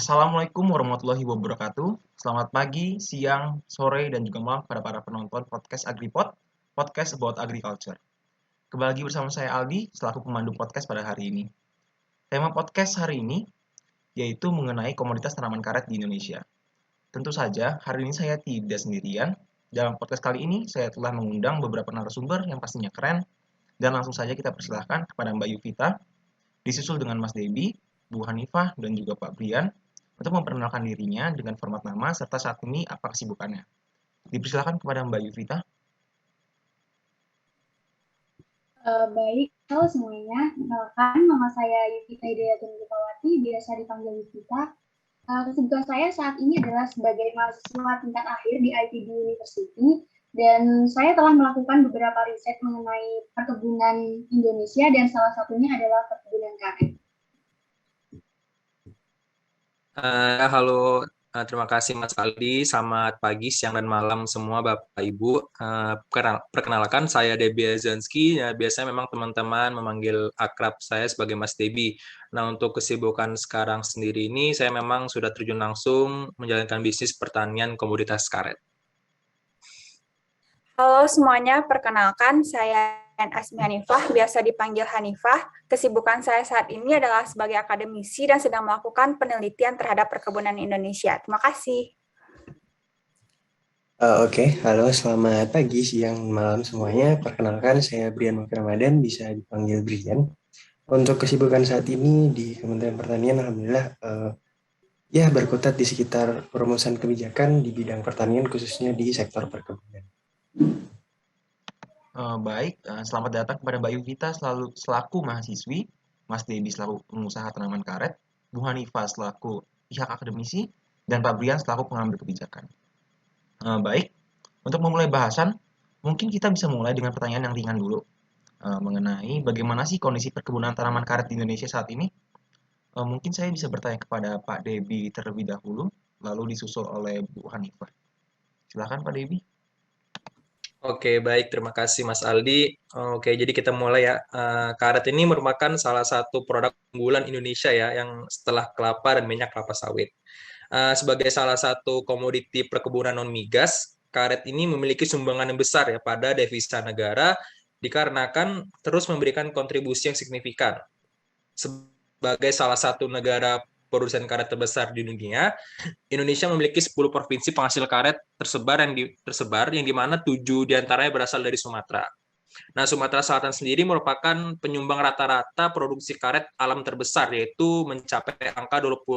Assalamualaikum warahmatullahi wabarakatuh. Selamat pagi, siang, sore, dan juga malam kepada para penonton podcast AgriPod, podcast about agriculture. Kembali lagi bersama saya Aldi, selaku pemandu podcast pada hari ini. Tema podcast hari ini yaitu mengenai komoditas tanaman karet di Indonesia. Tentu saja, hari ini saya tidak sendirian. Dalam podcast kali ini, saya telah mengundang beberapa narasumber yang pastinya keren, dan langsung saja kita persilahkan kepada Mbak Yuvita, disusul dengan Mas Debi, Bu Hanifah, dan juga Pak Brian, untuk memperkenalkan dirinya dengan format nama serta saat ini apa kesibukannya. Dipersilakan kepada Mbak Yuvita. Baik, halo semuanya. Kenalkan, nama saya Yuvita Hidayatun Gupawati, biasa dipanggil Yuvita. Kesibukan saya saat ini adalah sebagai mahasiswa tingkat akhir di ITB University, dan saya telah melakukan beberapa riset mengenai perkebunan Indonesia, dan salah satunya adalah perkebunan karet. Halo, terima kasih Mas Aldi. Selamat pagi, siang, dan malam semua Bapak Ibu. Perkenalkan, saya Debi Azanski. Ya, biasanya memang teman-teman memanggil akrab saya sebagai Mas Debi. Nah, untuk kesibukan sekarang sendiri ini, saya memang sudah terjun langsung menjalankan bisnis pertanian komoditas karet. Halo semuanya, perkenalkan saya Asmi Hanifah, biasa dipanggil Hanifah. Kesibukan saya saat ini adalah sebagai akademisi dan sedang melakukan penelitian terhadap perkebunan Indonesia. Terima kasih. Oke, halo, selamat pagi, siang, malam semuanya. Perkenalkan, saya Brian Wakil Ramadan, bisa dipanggil Brian. Untuk kesibukan saat ini di Kementerian Pertanian, alhamdulillah, ya berkutat di sekitar perumusan kebijakan di bidang pertanian, khususnya di sektor perkebunan. Baik, selamat datang kepada Mbak Yuvita selaku mahasiswi, Mas Debi selaku pengusaha tanaman karet, Bu Hanifah selaku pihak akademisi, dan Pak Brian selaku pengambil kebijakan. Baik, untuk memulai bahasan, mungkin kita bisa mulai dengan pertanyaan yang ringan dulu mengenai bagaimana sih kondisi perkebunan tanaman karet di Indonesia saat ini. Mungkin saya bisa bertanya kepada Pak Debi terlebih dahulu, lalu disusul oleh Bu Hanifah. Silakan Pak Debi. Oke, baik. Terima kasih Mas Aldi. Oke, jadi kita mulai ya. Karet ini merupakan salah satu produk unggulan Indonesia ya, yang setelah kelapa dan minyak kelapa sawit. Sebagai salah satu komoditi perkebunan non-migas, karet ini memiliki sumbangan yang besar ya pada devisa negara, dikarenakan terus memberikan kontribusi yang signifikan. Sebagai salah satu negara produsen karet terbesar di dunia, Indonesia memiliki 10 provinsi penghasil karet tersebar yang di mana 7 diantaranya berasal dari Sumatera. Nah, Sumatera Selatan sendiri merupakan penyumbang rata-rata produksi karet alam terbesar, yaitu mencapai angka 28%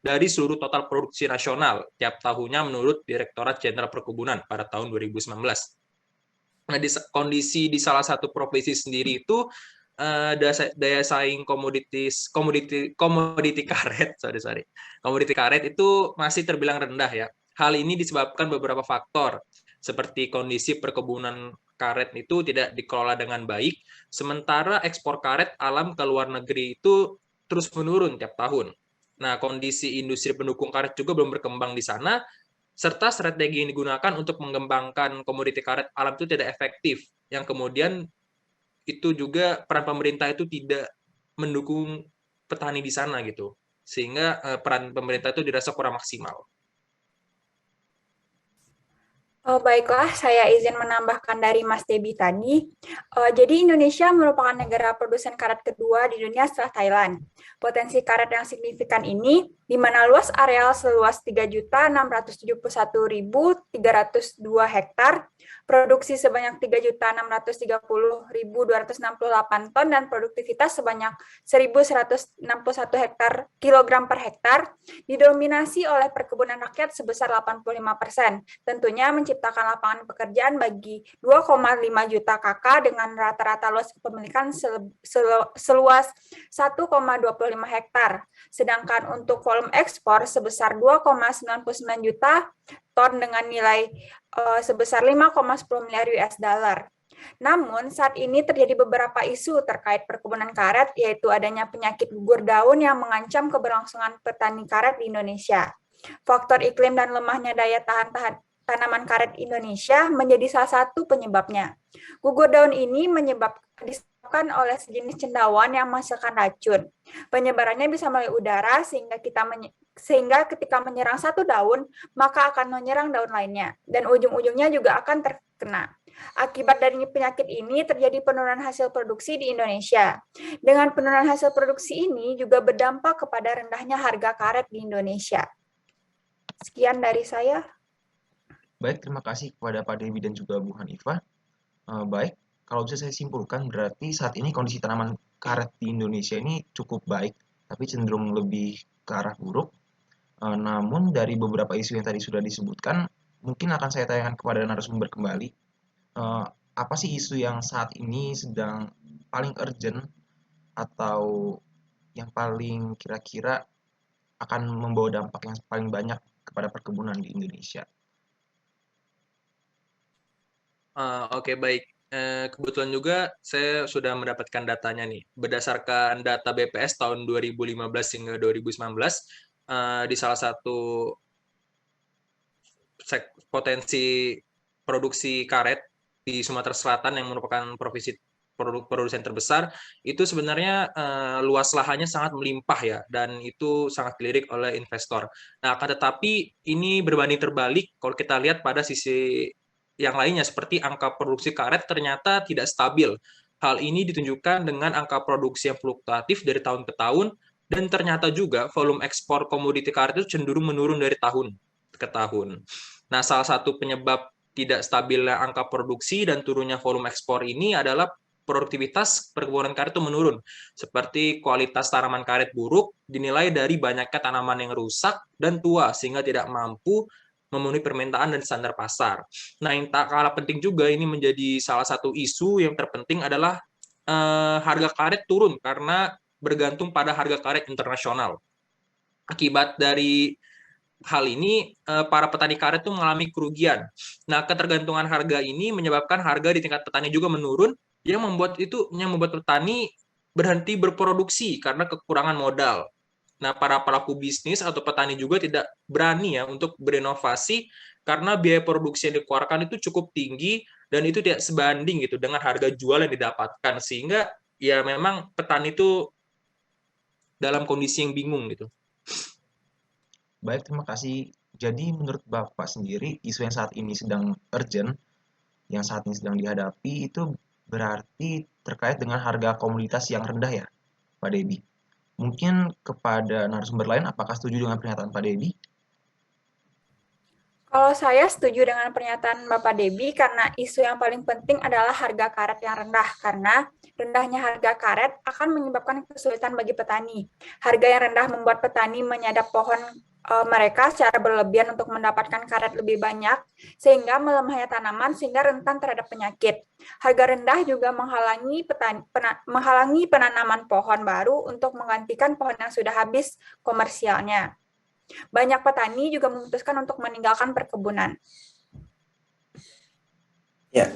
dari seluruh total produksi nasional tiap tahunnya menurut Direktorat Jenderal Perkebunan pada tahun 2019. Nah, kondisi di salah satu provinsi sendiri itu daya saing komoditi karet itu masih terbilang rendah ya. Hal ini disebabkan beberapa faktor seperti kondisi perkebunan karet itu tidak dikelola dengan baik, sementara ekspor karet alam ke luar negeri itu terus menurun tiap tahun. Nah, kondisi industri pendukung karet juga belum berkembang di sana, serta strategi yang digunakan untuk mengembangkan komoditi karet alam itu tidak efektif, yang kemudian itu juga peran pemerintah itu tidak mendukung petani di sana gitu, sehingga peran pemerintah itu dirasa kurang maksimal. Baiklah, saya izin menambahkan dari Mas Debi tadi. Jadi Indonesia merupakan negara produsen karet kedua di dunia setelah Thailand. Potensi karet yang signifikan ini, di mana luas areal seluas 3.671.302 hektar, produksi sebanyak 3.630.268 ton, dan produktivitas sebanyak 1.161 kilogram per hektar, didominasi oleh perkebunan rakyat sebesar 85%. Tentunya menciptakan lapangan pekerjaan bagi 2,5 juta KK dengan rata-rata luas kepemilikan seluas 1,25 hektar. Sedangkan untuk volume ekspor sebesar 2,99 juta ton dengan nilai sebesar 5,10 miliar US dollar. Namun, saat ini terjadi beberapa isu terkait perkebunan karet, yaitu adanya penyakit gugur daun yang mengancam keberlangsungan petani karet di Indonesia. Faktor iklim dan lemahnya daya tahan tanaman karet Indonesia menjadi salah satu penyebabnya. Gugur daun ini disebabkan oleh sejenis cendawan yang menghasilkan racun. Penyebarannya bisa melalui udara sehingga ketika menyerang satu daun, maka akan menyerang daun lainnya dan ujung-ujungnya juga akan terkena. Akibat dari penyakit ini terjadi penurunan hasil produksi di Indonesia. Dengan penurunan hasil produksi ini juga berdampak kepada rendahnya harga karet di Indonesia. Sekian dari saya. Baik, terima kasih kepada Pak Dewi dan juga Bu Hanifah. Baik, kalau bisa saya simpulkan berarti saat ini kondisi tanaman karet di Indonesia ini cukup baik, tapi cenderung lebih ke arah buruk. Namun dari beberapa isu yang tadi sudah disebutkan, mungkin akan saya tanyakan kepada narasumber kembali. Apa sih isu yang saat ini sedang paling urgent atau yang paling kira-kira akan membawa dampak yang paling banyak kepada perkebunan di Indonesia? Oke, baik. Kebetulan juga saya sudah mendapatkan datanya nih. Berdasarkan data BPS tahun 2015 hingga 2019, di salah satu potensi produksi karet di Sumatera Selatan yang merupakan provinsi produsen terbesar, itu sebenarnya luas lahannya sangat melimpah ya, dan itu sangat dilirik oleh investor. Nah, akan tetapi ini berbanding terbalik kalau kita lihat pada sisi yang lainnya, seperti angka produksi karet ternyata tidak stabil. Hal ini ditunjukkan dengan angka produksi yang fluktuatif dari tahun ke tahun, dan ternyata juga volume ekspor komoditi karet itu cenderung menurun dari tahun ke tahun. Nah, salah satu penyebab tidak stabilnya angka produksi dan turunnya volume ekspor ini adalah produktivitas perkebunan karet itu menurun. Seperti kualitas tanaman karet buruk dinilai dari banyaknya tanaman yang rusak dan tua sehingga tidak mampu memenuhi permintaan dan standar pasar. Nah, yang tak kalah penting juga ini menjadi salah satu isu yang terpenting adalah harga karet turun karena bergantung pada harga karet internasional. Akibat dari hal ini, para petani karet itu mengalami kerugian. Nah, ketergantungan harga ini menyebabkan harga di tingkat petani juga menurun, yang membuat petani berhenti berproduksi karena kekurangan modal. Nah, para pelaku bisnis atau petani juga tidak berani ya untuk berinovasi karena biaya produksi yang dikeluarkan itu cukup tinggi dan itu tidak sebanding gitu dengan harga jual yang didapatkan, sehingga ya memang petani itu dalam kondisi yang bingung gitu. Baik, terima kasih. Jadi menurut Bapak sendiri, isu yang saat ini sedang urgent, yang saat ini sedang dihadapi itu berarti terkait dengan harga komoditas yang rendah ya, Pak Debi. Mungkin kepada narasumber lain, apakah setuju dengan pernyataan Pak Debi? Kalau saya setuju dengan pernyataan Bapak Debi karena isu yang paling penting adalah harga karet yang rendah, karena rendahnya harga karet akan menyebabkan kesulitan bagi petani. Harga yang rendah membuat petani menyadap pohon mereka secara berlebihan untuk mendapatkan karet lebih banyak, sehingga melemahnya tanaman sehingga rentan terhadap penyakit. Harga rendah juga menghalangi penanaman pohon baru untuk menggantikan pohon yang sudah habis komersialnya. Banyak petani juga memutuskan untuk meninggalkan perkebunan. Ya,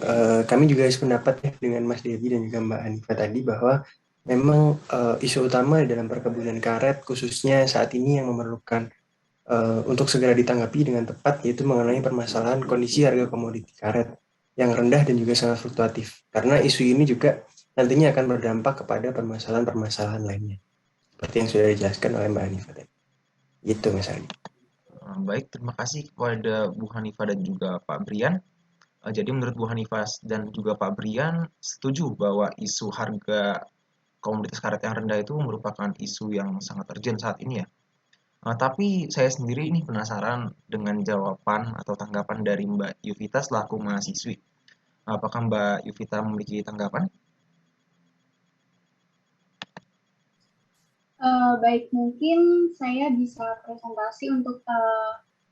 kami juga sependapat ya dengan Mas Devi dan juga Mbak Hanifah tadi bahwa memang isu utama dalam perkebunan karet khususnya saat ini yang memerlukan untuk segera ditanggapi dengan tepat yaitu mengenai permasalahan kondisi harga komoditi karet yang rendah dan juga sangat fluktuatif. Karena isu ini juga nantinya akan berdampak kepada permasalahan-permasalahan lainnya. Seperti yang sudah dijelaskan oleh Mbak Hanifah tadi. Gitu Mas Ali. Baik, terima kasih kepada Bu Hanifah dan juga Pak Brian. Jadi menurut Bu Hanifah dan juga Pak Brian setuju bahwa isu harga komoditas karet yang rendah itu merupakan isu yang sangat urgent saat ini ya. Tapi saya sendiri ini penasaran dengan jawaban atau tanggapan dari Mbak Yuvita selaku mahasiswi. Apakah Mbak Yuvita memiliki tanggapan? Baik, mungkin saya bisa presentasi untuk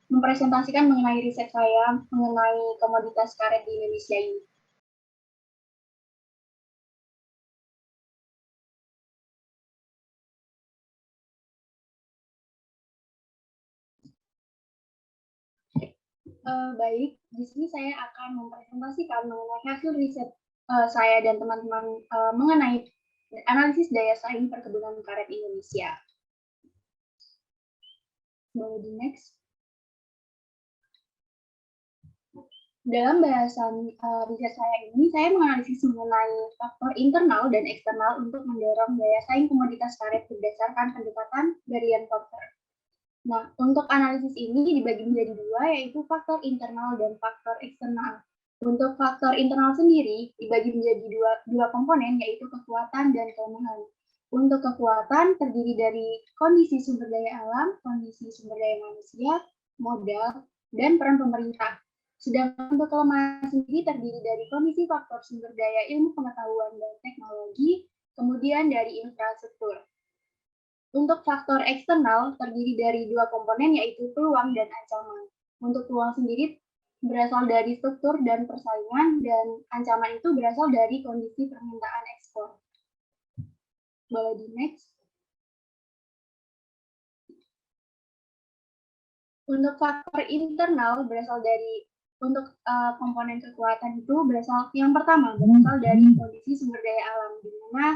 mempresentasikan mengenai riset saya mengenai komoditas karet di Indonesia ini. Baik, di sini saya akan mempresentasikan mengenai hasil riset saya dan teman-teman mengenai analisis daya saing perkebunan karet Indonesia. Boleh di next. Dalam bahasan riset saya ini, saya menganalisis mengenai faktor internal dan eksternal untuk mendorong daya saing komoditas karet berdasarkan pendekatan Berrien Porter. Nah, untuk analisis ini dibagi menjadi dua, yaitu faktor internal dan faktor eksternal. Untuk faktor internal sendiri dibagi menjadi dua komponen, yaitu kekuatan dan kelemahan. Untuk kekuatan terdiri dari kondisi sumber daya alam, kondisi sumber daya manusia, modal, dan peran pemerintah. Sedangkan untuk kelemahan sendiri terdiri dari kondisi faktor sumber daya ilmu pengetahuan dan teknologi, kemudian dari infrastruktur. Untuk faktor eksternal terdiri dari dua komponen, yaitu peluang dan ancaman. Untuk peluang sendiri berasal dari struktur dan persaingan, dan ancaman itu berasal dari kondisi permintaan ekspor. Boleh di next. Untuk faktor internal berasal dari komponen kekuatan itu berasal yang pertama berasal dari kondisi sumber daya alam, di mana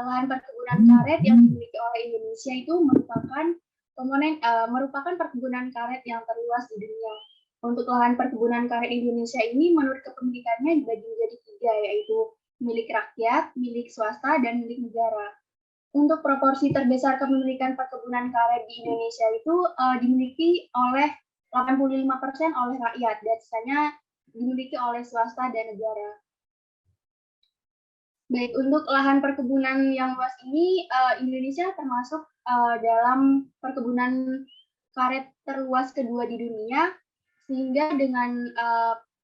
lahan perkebunan karet yang dimiliki oleh Indonesia itu merupakan perkebunan karet yang terluas di dunia. Untuk lahan perkebunan karet Indonesia ini menurut kepemilikannya dibagi menjadi tiga, yaitu milik rakyat, milik swasta, dan milik negara. Untuk proporsi terbesar kepemilikan perkebunan karet di Indonesia itu dimiliki oleh 85% oleh rakyat, dan sisanya dimiliki oleh swasta dan negara. Baik, untuk lahan perkebunan yang luas ini, Indonesia termasuk dalam perkebunan karet terluas kedua di dunia, sehingga dengan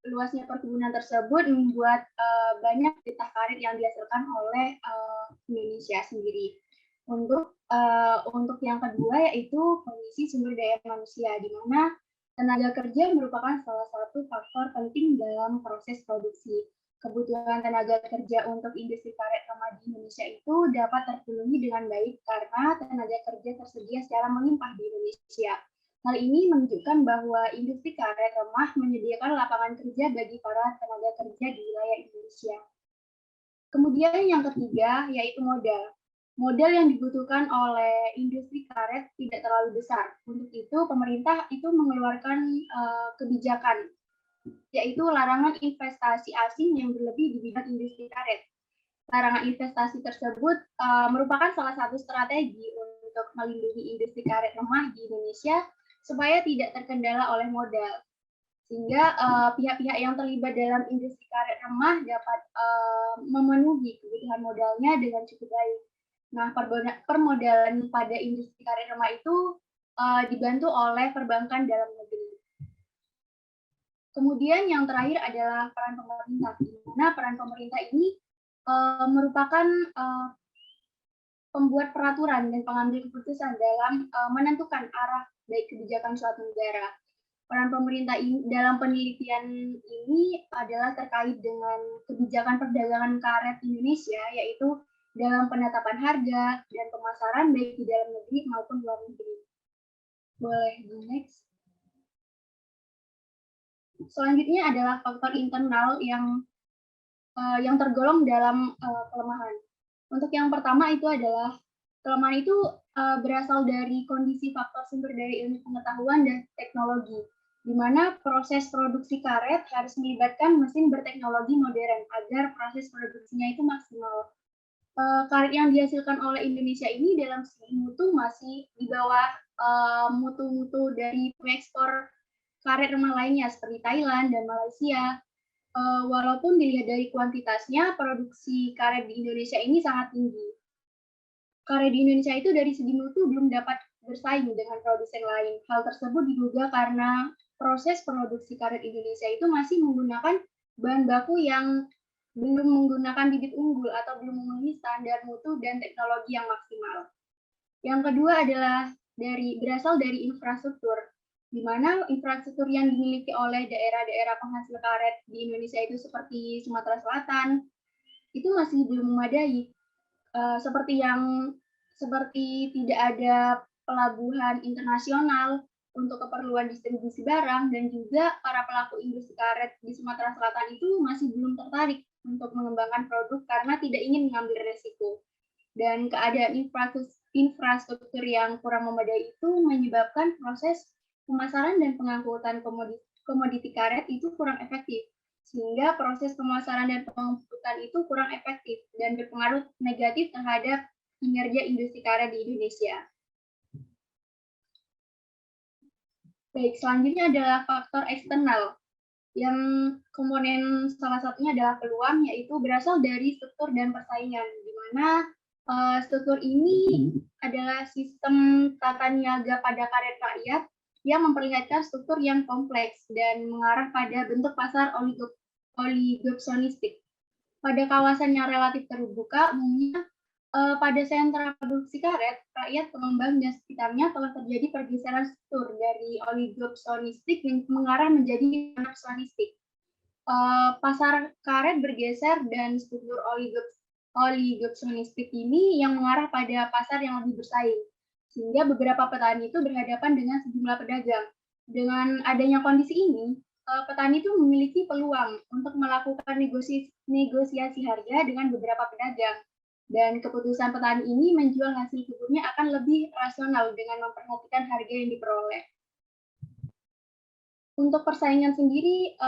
luasnya perkebunan tersebut membuat banyak getah karet yang dihasilkan oleh Indonesia sendiri. Untuk yang kedua yaitu kondisi sumber daya manusia, di mana tenaga kerja merupakan salah satu faktor penting dalam proses produksi. Kebutuhan tenaga kerja untuk industri karet remah di Indonesia itu dapat terpenuhi dengan baik karena tenaga kerja tersedia secara melimpah di Indonesia. Hal ini menunjukkan bahwa industri karet remah menyediakan lapangan kerja bagi para tenaga kerja di wilayah Indonesia. Kemudian yang ketiga yaitu modal. Modal yang dibutuhkan oleh industri karet tidak terlalu besar. Untuk itu, pemerintah itu mengeluarkan kebijakan, yaitu larangan investasi asing yang berlebih di bidang industri karet. Larangan investasi tersebut merupakan salah satu strategi untuk melindungi industri karet remah di Indonesia supaya tidak terkendala oleh modal. Sehingga pihak-pihak yang terlibat dalam industri karet remah dapat memenuhi kebutuhan modalnya dengan cukup baik. Nah, permodalan pada industri karet remah itu dibantu oleh perbankan dalam negeri. Kemudian yang terakhir adalah peran pemerintah, di mana peran pemerintah ini merupakan pembuat peraturan dan pengambil keputusan dalam menentukan arah baik kebijakan suatu negara. Peran pemerintah dalam penelitian ini adalah terkait dengan kebijakan perdagangan karet Indonesia, yaitu dalam penetapan harga dan pemasaran baik di dalam negeri maupun luar negeri. Boleh di next. Selanjutnya adalah faktor internal yang tergolong dalam kelemahan. Untuk yang pertama itu adalah kelemahan itu berasal dari kondisi faktor sumber daya ilmu pengetahuan dan teknologi, di mana proses produksi karet harus melibatkan mesin berteknologi modern agar proses produksinya itu maksimal. Karet yang dihasilkan oleh Indonesia ini dalam segi mutu masih di bawah mutu-mutu dari pengekspor karet remah lainnya seperti Thailand dan Malaysia. Walaupun dilihat dari kuantitasnya, produksi karet di Indonesia ini sangat tinggi. Karet di Indonesia itu dari segi mutu belum dapat bersaing dengan produsen lain. Hal tersebut diduga karena proses produksi karet Indonesia itu masih menggunakan bahan baku yang belum menggunakan bibit unggul atau belum memenuhi standar mutu dan teknologi yang maksimal. Yang kedua adalah berasal dari infrastruktur, di mana infrastruktur yang dimiliki oleh daerah-daerah penghasil karet di Indonesia itu seperti Sumatera Selatan itu masih belum memadai, seperti tidak ada pelabuhan internasional untuk keperluan distribusi barang, dan juga para pelaku industri karet di Sumatera Selatan itu masih belum tertarik untuk mengembangkan produk karena tidak ingin mengambil resiko. Dan keadaan infrastruktur yang kurang memadai itu menyebabkan proses pemasaran dan pengangkutan komoditi karet itu kurang efektif, sehingga proses pemasaran dan pengumputan itu kurang efektif dan berpengaruh negatif terhadap kinerja industri karet di Indonesia. Baik, selanjutnya adalah faktor eksternal, yang komponen salah satunya adalah peluang, yaitu berasal dari struktur dan persaingan, di mana struktur ini adalah sistem tata niaga pada karet rakyat yang memperlihatkan struktur yang kompleks dan mengarah pada bentuk pasar oligopsonistik. Pada kawasan yang relatif terbuka, umumnya pada sentra produksi karet, rakyat, pengembang, dan sekitarnya telah terjadi pergeseran struktur dari oligopsonistik yang mengarah menjadi monopsonistik. Pasar karet bergeser dan struktur oligopsonistik ini yang mengarah pada pasar yang lebih bersaing, sehingga beberapa petani itu berhadapan dengan sejumlah pedagang. Dengan adanya kondisi ini, petani itu memiliki peluang untuk melakukan negosiasi harga dengan beberapa pedagang. Dan keputusan petani ini menjual hasil kebunnya akan lebih rasional dengan memperhatikan harga yang diperoleh. Untuk persaingan sendiri,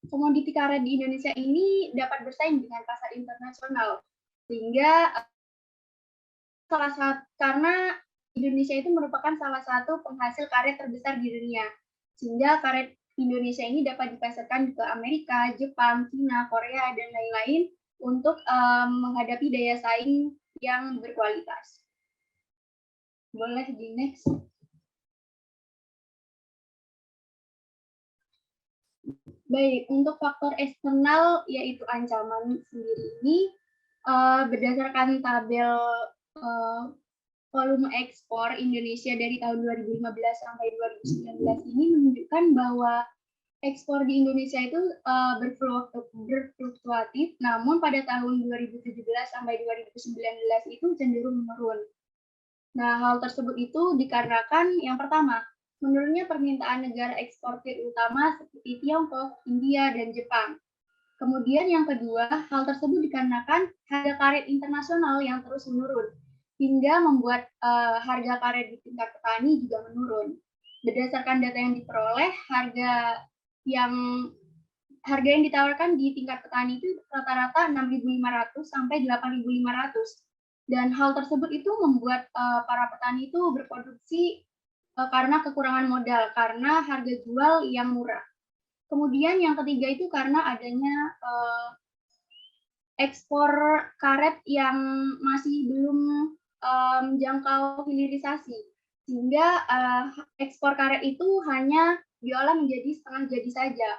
komoditi karet di Indonesia ini dapat bersaing dengan pasar internasional, sehingga karena Indonesia itu merupakan salah satu penghasil karet terbesar di dunia, sehingga karet Indonesia ini dapat dipasarkan ke Amerika, Jepang, Cina, Korea, dan lain-lain untuk menghadapi daya saing yang berkualitas. Boleh di next. Baik, untuk faktor eksternal yaitu ancaman sendiri ini, berdasarkan tabel volume ekspor Indonesia dari tahun 2015 sampai 2019 ini menunjukkan bahwa ekspor di Indonesia itu berfluktuatif, namun pada tahun 2017 sampai 2019 itu cenderung menurun. Nah, hal tersebut itu dikarenakan yang pertama, menurunnya permintaan negara eksportir utama seperti Tiongkok, India, dan Jepang. Kemudian yang kedua, hal tersebut dikarenakan harga karet internasional yang terus menurun, hingga membuat harga karet di tingkat petani juga menurun. Berdasarkan data yang diperoleh, harga yang ditawarkan di tingkat petani itu rata-rata 6.500 sampai 8.500, dan hal tersebut itu membuat para petani itu berproduksi karena kekurangan modal, karena harga jual yang murah. Kemudian yang ketiga itu karena adanya ekspor karet yang masih belum menjangkau hilirisasi, sehingga ekspor karet itu hanya diolah menjadi setengah jadi saja.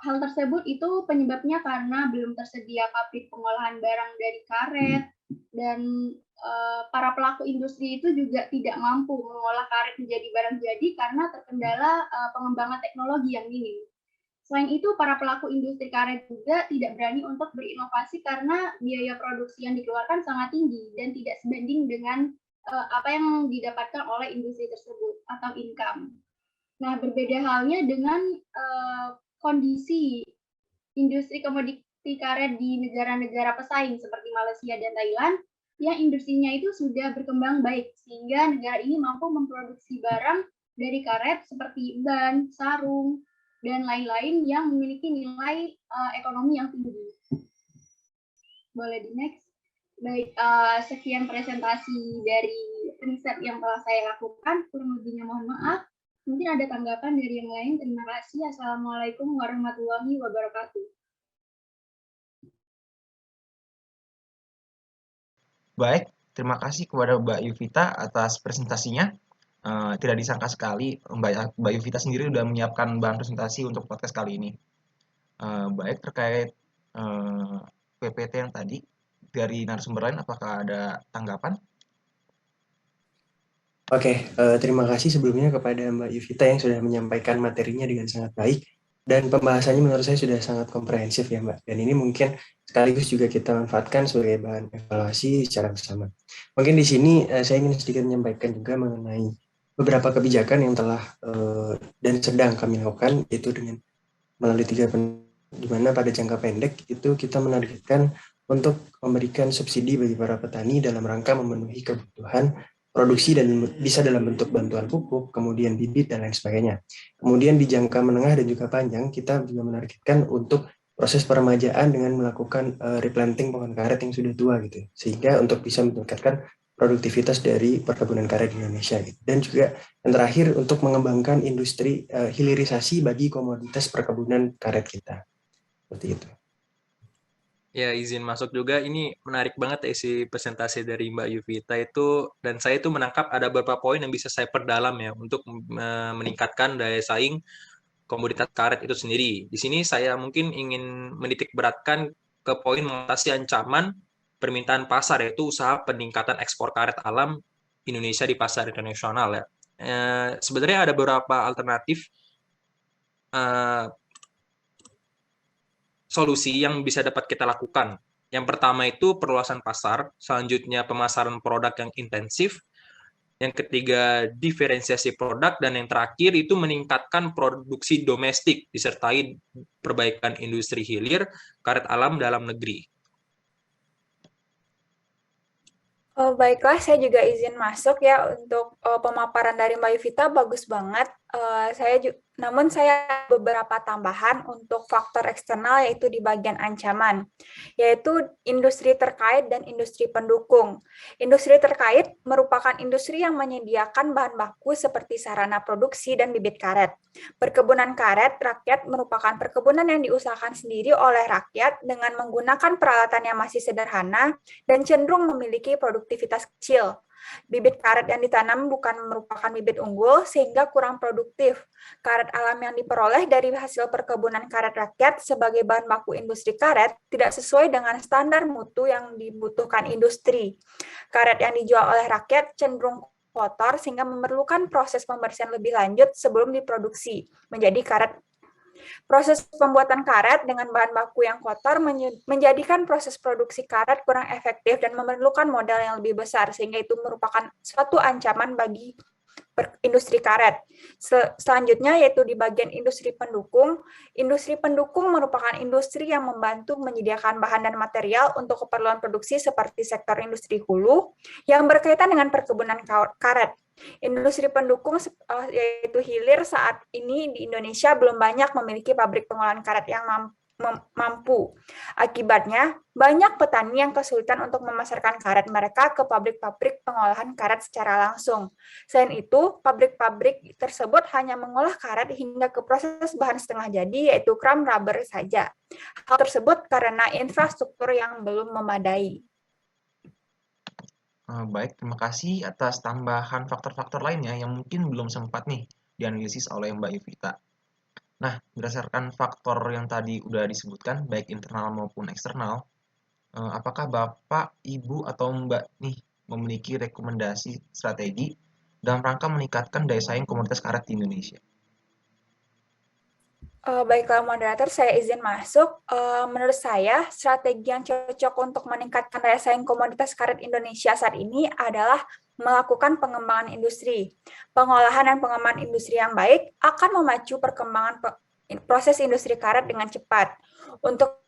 Hal tersebut itu penyebabnya karena belum tersedia pabrik pengolahan barang dari karet, dan para pelaku industri itu juga tidak mampu mengolah karet menjadi barang jadi karena terkendala pengembangan teknologi yang minim. Selain itu, para pelaku industri karet juga tidak berani untuk berinovasi karena biaya produksi yang dikeluarkan sangat tinggi dan tidak sebanding dengan apa yang didapatkan oleh industri tersebut atau income. Nah, berbeda halnya dengan kondisi industri komoditi karet di negara-negara pesaing seperti Malaysia dan Thailand, yang industrinya itu sudah berkembang baik, sehingga negara ini mampu memproduksi barang dari karet seperti ban, sarung, dan lain-lain yang memiliki nilai ekonomi yang tinggi. Boleh di next. Baik, sekian presentasi dari riset yang telah saya lakukan. Kurang lebihnya mohon maaf. Mungkin ada tanggapan dari yang lain. Terima kasih. Assalamualaikum warahmatullahi wabarakatuh. Baik, terima kasih kepada Mbak Yuvita atas presentasinya. Tidak disangka sekali Mbak Yuvita sendiri sudah menyiapkan bahan presentasi untuk podcast kali ini. Baik, terkait PPT yang tadi dari narasumber lain, apakah ada tanggapan? Oke, terima kasih sebelumnya kepada Mbak Yuvita yang sudah menyampaikan materinya dengan sangat baik, dan pembahasannya menurut saya sudah sangat komprehensif ya Mbak, dan ini mungkin sekaligus juga kita manfaatkan sebagai bahan evaluasi secara bersama. Mungkin di sini saya ingin sedikit menyampaikan juga mengenai beberapa kebijakan yang telah dan sedang kami lakukan, yaitu dengan melalui 3 di mana pada jangka pendek itu kita menargetkan untuk memberikan subsidi bagi para petani dalam rangka memenuhi kebutuhan produksi dan bisa dalam bentuk bantuan pupuk, kemudian bibit dan lain sebagainya. Kemudian di jangka menengah dan juga panjang kita juga menargetkan untuk proses peremajaan dengan melakukan replanting pohon karet yang sudah tua gitu, sehingga untuk bisa meningkatkan produktivitas dari perkebunan karet di Indonesia gitu. Dan juga yang terakhir untuk mengembangkan industri hilirisasi bagi komoditas perkebunan karet kita. Seperti itu. Ya, izin masuk juga. Ini menarik banget ya isi presentasi dari Mbak Yuvita itu, dan saya itu menangkap ada beberapa poin yang bisa saya perdalam ya untuk meningkatkan daya saing komoditas karet itu sendiri. Di sini saya mungkin ingin menitik beratkan ke poin mengatasi ancaman permintaan pasar, yaitu usaha peningkatan ekspor karet alam Indonesia di pasar internasional ya. Sebenarnya ada beberapa alternatif solusi yang bisa dapat kita lakukan. Yang pertama itu perluasan pasar, selanjutnya pemasaran produk yang intensif, yang ketiga diferensiasi produk, dan yang terakhir itu meningkatkan produksi domestik disertai perbaikan industri hilir karet alam dalam negeri. Baiklah, saya juga izin masuk ya untuk pemaparan dari Mbak Yuvita, bagus banget. Namun saya beberapa tambahan untuk faktor eksternal yaitu di bagian ancaman, yaitu industri terkait dan industri pendukung. Industri terkait merupakan industri yang menyediakan bahan baku seperti sarana produksi dan bibit karet. Perkebunan karet rakyat merupakan perkebunan yang diusahakan sendiri oleh rakyat dengan menggunakan peralatan yang masih sederhana dan cenderung memiliki produktivitas kecil. Bibit karet yang ditanam bukan merupakan bibit unggul sehingga kurang produktif. Karet alam yang diperoleh dari hasil perkebunan karet rakyat sebagai bahan baku industri karet tidak sesuai dengan standar mutu yang dibutuhkan industri. Karet yang dijual oleh rakyat cenderung kotor sehingga memerlukan proses pembersihan lebih lanjut sebelum diproduksi menjadi karet. Proses pembuatan karet dengan bahan baku yang kotor menjadikan proses produksi karet kurang efektif dan memerlukan modal yang lebih besar, sehingga itu merupakan suatu ancaman bagi industri karet. Selanjutnya yaitu di bagian industri pendukung. Industri pendukung merupakan industri yang membantu menyediakan bahan dan material untuk keperluan produksi seperti sektor industri hulu yang berkaitan dengan perkebunan karet. Industri pendukung yaitu hilir saat ini di Indonesia belum banyak memiliki pabrik pengolahan karet yang mampu. Akibatnya, banyak petani yang kesulitan untuk memasarkan karet mereka ke pabrik-pabrik pengolahan karet secara langsung. Selain itu, pabrik-pabrik tersebut hanya mengolah karet hingga ke proses bahan setengah jadi, yaitu kram rubber saja. Hal tersebut karena infrastruktur yang belum memadai. Baik, terima kasih atas tambahan faktor-faktor lainnya yang mungkin belum sempat nih dianalisis oleh Mbak Yuvita. Nah, berdasarkan faktor yang tadi udah disebutkan, baik internal maupun eksternal, apakah Bapak, Ibu, atau Mbak nih memiliki rekomendasi strategi dalam rangka meningkatkan daya saing komoditas karet di Indonesia? Baiklah moderator, saya izin masuk. Menurut saya, strategi yang cocok untuk meningkatkan daya saing komoditas karet Indonesia saat ini adalah melakukan pengembangan industri. Pengolahan dan pengembangan industri yang baik akan memacu perkembangan proses industri karet dengan cepat. Untuk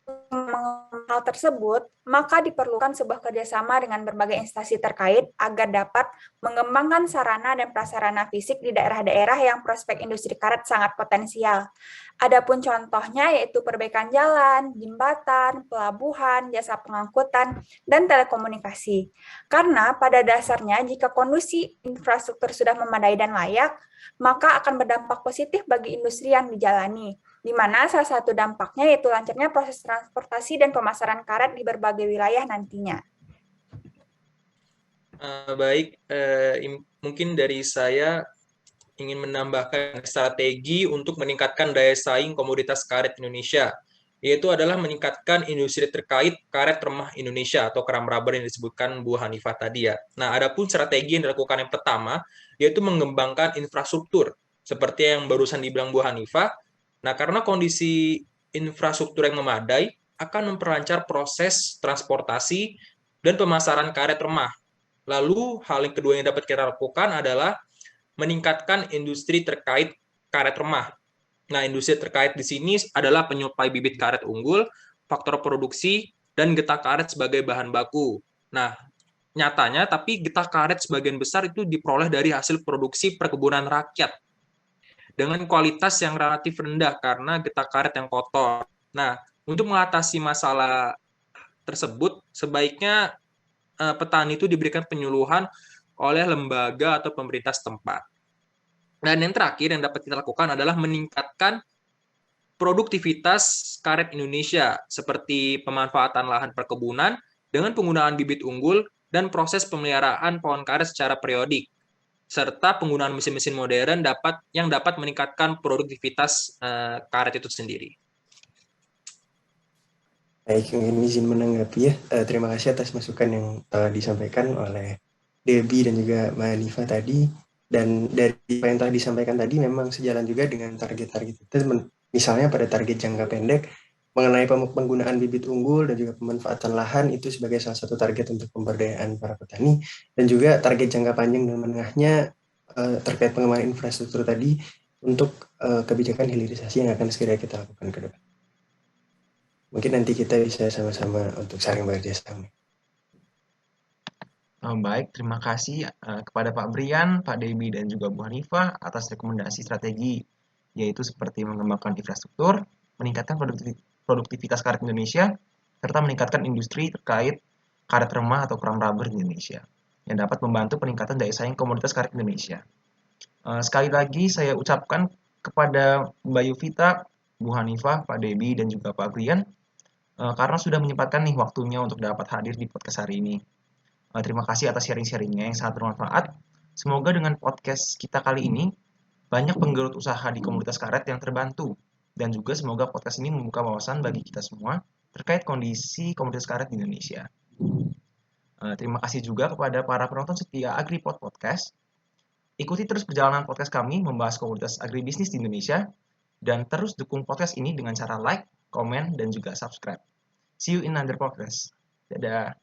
hal tersebut, maka diperlukan sebuah kerjasama dengan berbagai instansi terkait agar dapat mengembangkan sarana dan prasarana fisik di daerah-daerah yang prospek industri karet sangat potensial. Adapun contohnya yaitu perbaikan jalan, jembatan, pelabuhan, jasa pengangkutan, dan telekomunikasi. Karena pada dasarnya jika kondisi infrastruktur sudah memadai dan layak, maka akan berdampak positif bagi industri yang dijalani, di mana salah satu dampaknya yaitu lancarnya proses transportasi dan pemasaran karet di berbagai wilayah nantinya. Baik, mungkin dari saya ingin menambahkan strategi untuk meningkatkan daya saing komoditas karet Indonesia, yaitu adalah meningkatkan industri terkait karet remah Indonesia atau kram rubber yang disebutkan Bu Hanifah tadi ya. Nah, adapun strategi yang dilakukan yang pertama, yaitu mengembangkan infrastruktur, seperti yang barusan dibilang Bu Hanifah. Nah, karena kondisi infrastruktur yang memadai akan memperlancar proses transportasi dan pemasaran karet remah. Lalu, hal yang kedua yang dapat kita lakukan adalah meningkatkan industri terkait karet remah. Nah, industri terkait di sini adalah penyuplai bibit karet unggul, faktor produksi, dan getah karet sebagai bahan baku. Nah, nyatanya, tapi getah karet sebagian besar itu diperoleh dari hasil produksi perkebunan rakyat dengan kualitas yang relatif rendah karena getah karet yang kotor. Nah, untuk mengatasi masalah tersebut, sebaiknya petani itu diberikan penyuluhan oleh lembaga atau pemerintah setempat. Dan yang terakhir yang dapat kita lakukan adalah meningkatkan produktivitas karet Indonesia, seperti pemanfaatan lahan perkebunan dengan penggunaan bibit unggul dan proses pemeliharaan pohon karet secara periodik, serta penggunaan mesin-mesin modern yang dapat meningkatkan produktivitas karet itu sendiri. Baik, mungkin izin menanggapi ya. Terima kasih atas masukan yang disampaikan oleh Debbie dan juga Mbak Hanifa tadi. Dan dari apa yang telah disampaikan tadi memang sejalan juga dengan target-target kita. Misalnya pada target jangka pendek, mengenai penggunaan bibit unggul dan juga pemanfaatan lahan itu sebagai salah satu target untuk pemberdayaan para petani. Dan juga target jangka panjang dan menengahnya terkait pengembangan infrastruktur tadi untuk kebijakan hilirisasi yang akan segera kita lakukan ke depan. Mungkin nanti kita bisa sama-sama untuk saling bekerja sama. Baik, terima kasih kepada Pak Brian, Pak Debbie, dan juga Bu Hanifah atas rekomendasi strategi, yaitu seperti mengembangkan infrastruktur, meningkatkan produktivitas karet Indonesia, serta meningkatkan industri terkait karet remah atau kerang rubber di Indonesia, yang dapat membantu peningkatan daya saing komoditas karet Indonesia. Sekali lagi saya ucapkan kepada Mbak Yuvita, Bu Hanifah, Pak Debbie, dan juga Pak Brian, karena sudah menyempatkan nih waktunya untuk dapat hadir di podcast hari ini. Terima kasih atas sharing-sharingnya yang sangat bermanfaat. Semoga dengan podcast kita kali ini, banyak penggelut usaha di komunitas karet yang terbantu. Dan juga semoga podcast ini membuka wawasan bagi kita semua terkait kondisi komunitas karet di Indonesia. Terima kasih juga kepada para penonton setia AgriPod Podcast. Ikuti terus perjalanan podcast kami membahas komunitas agribisnis di Indonesia. Dan terus dukung podcast ini dengan cara like, komen, dan juga subscribe. See you in another podcast. Dadah.